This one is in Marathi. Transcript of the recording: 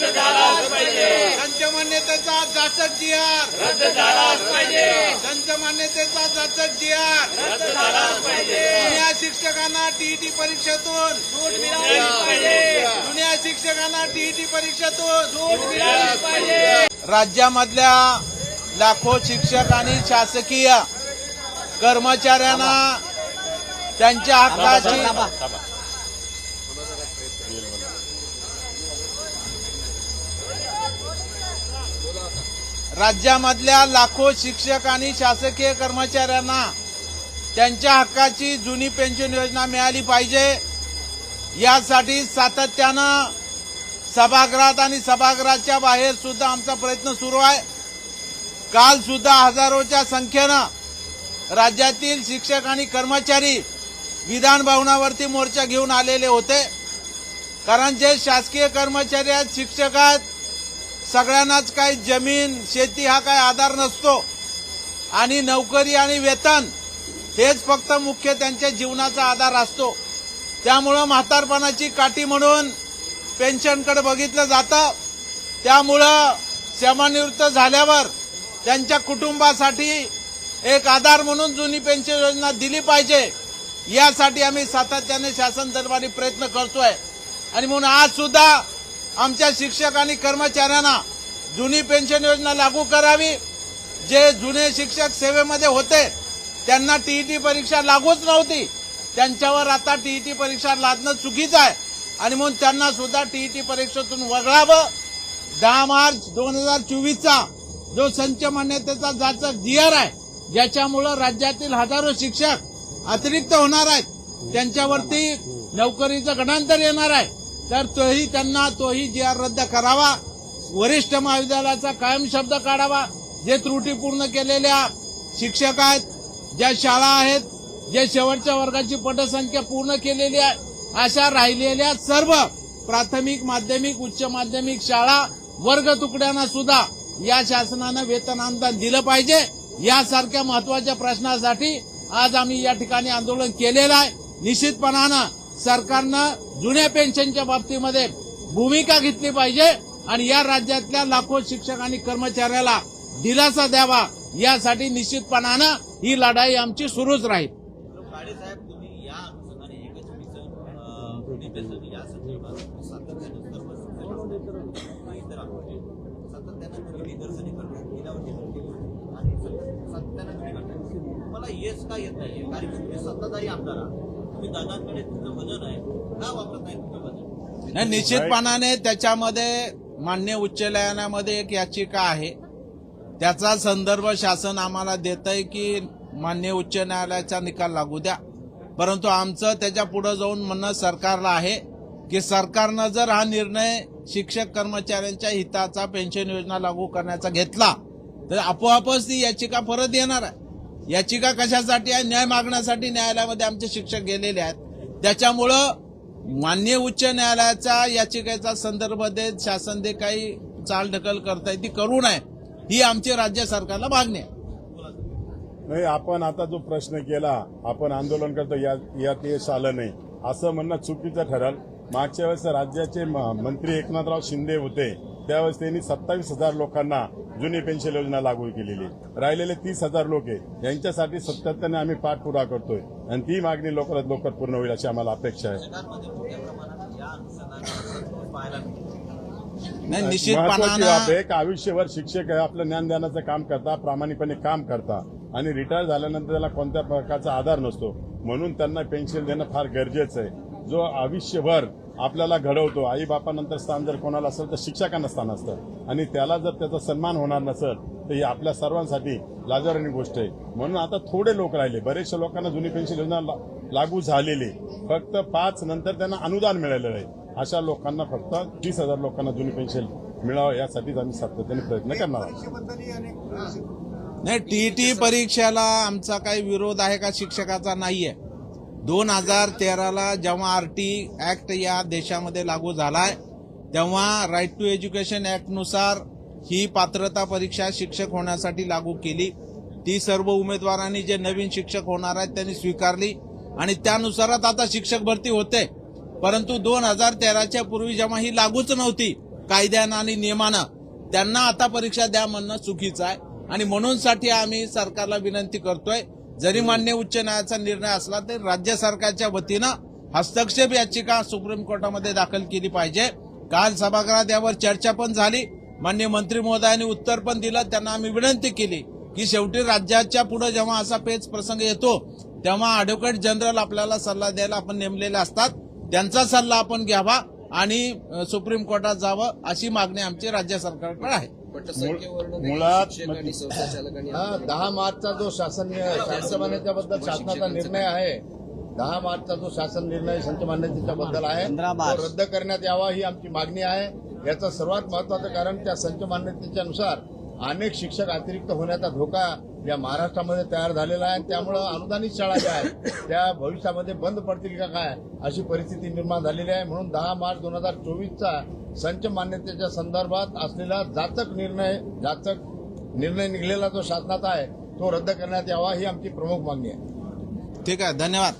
झालाच पाहिजे, संच मान्यतेचा जाचक जीआर रद्द झालाच पाहिजे, संच मान्यतेचा जाचक जीआर रद्द झालाच पाहिजे, जुन्या शिक्षकांना टीईटी परीक्षेतून सूट मिळालीच पाहिजे, जुन्या शिक्षकांना टीईटी परीक्षेतून सूट मिळालीच पाहिजे. राज्यामधल्या लाखो शिक्षक आणि शासकीय कर्मचाऱ्यांना त्यांच्या हक्काची राज्यामधल्या लाखो शिक्षक आणि शासकीय कर्मचाऱ्यांना त्यांच्या हक्काची जुनी पेन्शन योजना मिळाली पाहिजे, यासाठी सातत्यानं सभागृहात आणि सभागृहाच्या बाहेर सुद्धा आमचा प्रयत्न सुरू आहे. काल सुद्धा हजारोच्या संख्येनं राज्यातील शिक्षक आणि कर्मचारी विधान भवनावरती मोर्चा घेऊन आलेले होते. कारण जे शासकीय कर्मचारी आहेत, शिक्षक आहेत, सगळ्यांनाच काही जमीन शेती हा काही आधार नसतो आणि नोकरी आणि वेतन हेच फक्त मुख्य त्यांच्या जीवनाचा आधार असतो. त्यामुळं म्हातारपणाची काठी म्हणून पेन्शनकडे बघितलं जातं. त्यामुळं सेवानिवृत्त झाल्यावर त्यांच्या कुटुंबासाठी एक आधार म्हणून जुनी पेन्शन योजना दिली पाहिजे, यासाठी आम्ही सातत्याने शासन दरबारी प्रयत्न करतोय. आणि म्हणून आज सुद्धा आमच्या शिक्षक आणि कर्मचाऱ्यांना जुनी पेन्शन योजना लागू करावी. जे जुने शिक्षक सेवेमध्ये होते त्यांना टीईटी परीक्षा लागूच नव्हती, त्यांच्यावर आता टीईटी परीक्षा लादणं चुकीचं आहे आणि म्हणून त्यांना सुद्धा टीईटी परीक्षेतून वगळावं. 10 मार्च 2024चा जो संच मान्यतेचा जाचक जीआर आहे, ज्याच्यामुळं राज्यातील हजारो शिक्षक अतिरिक्त होणार आहेत, त्यांच्यावरती नोकरीचं गणांतर येणार आहे, तर तोही जीआर रद्द करावा. वरिष्ठ महाविद्यालयाचा कायम शब्द काढावा. जे त्रुटीपूर्ण केलेल्या शिक्षक आहेत, ज्या शाळा आहेत, जे शेवटच्या वर्गाची पटसंख्या पूर्ण केलेली आहे, अशा राहिलेल्या सर्व प्राथमिक, माध्यमिक, उच्च माध्यमिक शाळा वर्ग तुकड्यांना सुद्धा या शासनानं वेतन अनुदान दिलं पाहिजे. यासारख्या महत्वाच्या प्रश्नासाठी आज आम्ही या ठिकाणी आंदोलन केलेलं आहे. निश्चितपणानं सरकारनं जुन्या पेन्शनच्या बाबतीमध्ये भूमिका घेतली पाहिजे आणि या राज्यातल्या लाखो शिक्षक आणि कर्मचाऱ्याला दिलासा द्यावा, यासाठी निश्चितपणानं ही लढाई आमची सुरूच राहील. साहेब, तुम्ही या अनुषंगाने एकच मिशन या संदर्भात सातत्यानं निदर्शने करतात, गेल्यावर्षी आणि सातत्यानं तुम्ही करताय. मला येस का येत नाहीये? कारण तुम्ही सत्ताधारी आमदार आहात, तुम्ही दादांकडे तुमचं वजन आहे, का वापरत नाही तुमचं वजन? नाही, निश्चितपणाने त्याच्यामध्ये मान्य उच्च न्यायालयामध्ये एक याचिका आहे, त्याचा संदर्भ शासन आम्हाला देतंय की मान्य उच्च न्यायालयाचा निकाल लागू द्या. परंतु आमचं त्याच्या पुढे जाऊन म्हणणं सरकारला आहे की सरकारनं जर हा निर्णय शिक्षक कर्मचाऱ्यांच्या हिताचा पेन्शन योजना लागू करण्याचा घेतला तर आपोआपच ती याचिका परत येणार आहे. याचिका कशासाठी आहे? न्याय मागण्यासाठी न्यायालयामध्ये आमचे शिक्षक गेलेले आहेत. त्याच्यामुळं मान्य उच्च न्यायालयाच्या याचिकेचा संदर्भ देत शासन जे काही चालढकल करताय ती करू नये, ही आमची राज्य सरकारला मागणी आहे. नाही, आपण आता जो प्रश्न केला, आपण आंदोलन करतो यात यश आलं नाही असं म्हणणं चुकीचं ठरेल. मागच्या वेळेस राज्याचे मंत्री एकनाथराव शिंदे होते, त्यावेळेस त्यांनी 27,000 लोकांना जुनी पेन्शन योजना लागू केलेली. राहिलेले 30,000 लोक आहे, यांच्यासाठी सातत्याने आम्ही पाठपुरावा करतोय आणि ती मागणी लवकरात लवकर पूर्ण होईल अशी आम्हाला अपेक्षा आहे. नाही, महत्वाची निश्चितपणानं बाब आहे की आयुष्यभर शिक्षक आपलं ज्ञानदानाचं काम करता, प्रामाणिकपणे काम करता आणि रिटायर झाल्यानंतर त्याला कोणत्या प्रकारचा आधार नसतो, म्हणून त्यांना पेन्शन देणं फार गरजेचं आहे. जो आयुष्यभर आपल्याला घडवतो, आई बापानंतर स्थान जर कोणाला असेल तर शिक्षकांना स्थान असतं आणि त्याला जर त्याचा सन्मान होणार नसेल तर ही आपल्या सर्वांसाठी लाजिरवाणी गोष्ट आहे. म्हणून आता थोडे लोक राहिले, बरेचशा लोकांना जुनी पेन्शन योजना लागू झालेली, फक्त 5 नंतर त्यांना अनुदान मिळालेलं आहे. अशा लोकांना फक्त 30,000 लोकांना जुनी पेन्शन मिळावं यासाठीच आम्ही सातत्याने प्रयत्न करणार आहोत. नाही, टीईटी परीक्षेला आमचा काही विरोध आहे का? शिक्षकाचा नाहीये. 2013ला जेव्हा आरटी ऍक्ट या देशामध्ये लागू झालाय तेव्हा राईट टू एज्युकेशन ऍक्ट नुसार ही पात्रता परीक्षा शिक्षक होण्यासाठी लागू केली. ती सर्व उमेदवारांनी जे नवीन शिक्षक होणार आहेत त्यांनी स्वीकारली आणि त्यानुसारच आता शिक्षक भरती होते. परंतु 2013च्या पूर्वी जेव्हा ही लागूच नव्हती कायद्यानं आणि नियमानं त्यांना आता परीक्षा द्या म्हणणं चुकीचं आहे आणि म्हणून साठी आम्ही सरकारला विनंती करतोय, जरी मान्य उच्च न्यायालयाचा निर्णय असला तरी राज्य सरकारच्या वतीनं हस्तक्षेप याचिका सुप्रीम कोर्टामध्ये दाखल केली पाहिजे. काल सभागृहात यावर चर्चा पण झाली. माननीय मंत्री महोदयांनी उत्तर पण दिलं. त्यांना आम्ही विनंती केली की शेवटी राज्याच्या पुढे जेव्हा असा पेच प्रसंग येतो तेव्हा ऍडव्होकेट जनरल आपल्याला सल्ला द्यायला आपण नेमलेले असतात, त्यांचा सल्ला आपण घ्यावा आणि सुप्रीम कोर्टात जावं अशी मागणी आमची राज्य सरकारकडे आहे. मुळात 10 मार्चचा जो संच मान्यतेबद्दल शासनाचा निर्णय आहे, 10 मार्चचा जो शासन निर्णय संच मान्यतेच्या बद्दल आहे तो रद्द करण्यात यावा ही आमची मागणी आहे. याचं सर्वात महत्वाचं कारण त्या संच मान्यतेच्या नुसार अनेक शिक्षक अतिरिक्त होण्याचा धोका या महाराष्ट्रामध्ये तयार झालेला आहे. त्यामुळे अनुदानित शाळा ज्या आहेत त्या भविष्यामध्ये बंद पडतील का काय अशी परिस्थिती निर्माण झालेली आहे. म्हणून 10 मार्च 2024चा संच मान्यतेच्या संदर्भात असलेला जाचक निर्णय निघलेला जो शासनाचा आहे तो रद्द करण्यात यावा ही आमची प्रमुख मागणी आहे. ठीक आहे, धन्यवाद.